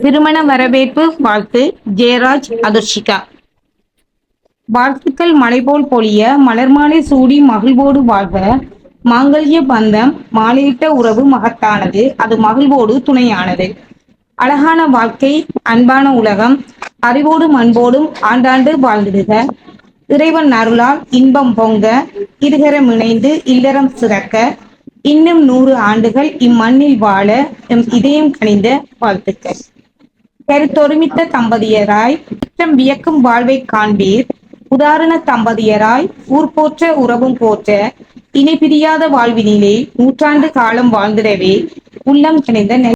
திருமண வரவேற்பு வாழ்த்து. ஜெயராஜ், அதுர்ஷிகா. வாழ்த்துக்கள் மலைபோல் பொழிய, மலர் மாலை சூடி மகிழ்வோடு வாழ்க. மாங்கல்ய பந்தம் மாலையிட்ட உறவு மகத்தானது, அது மகிழ்வோடு துணையானது. அழகான வாழ்க்கை, அன்பான உலகம், அறிவோடும் அன்போடும் ஆண்டாண்டு வாழ்ந்திடுக. இறைவன் அருளால் இன்பம் பொங்க, இருகரம் இணைந்து இல்லறம் சிறக்க, இன்னும் 100 ஆண்டுகள் இம்மண்ணில் வாழ எம் இதயம் கனிந்த வாழ்த்துக்கள். கருத்தொருமித்த தம்பதியராய் குற்றம் வியக்கும் வாழ்வை காண்பீர். உதாரண தம்பதியராய் ஊர் போற்ற உறவும் போற்ற, இணை பிரியாத வாழ்வினிலே 100 ஆண்டு காலம் வாழ்ந்திடவே உள்ளம் கனிந்த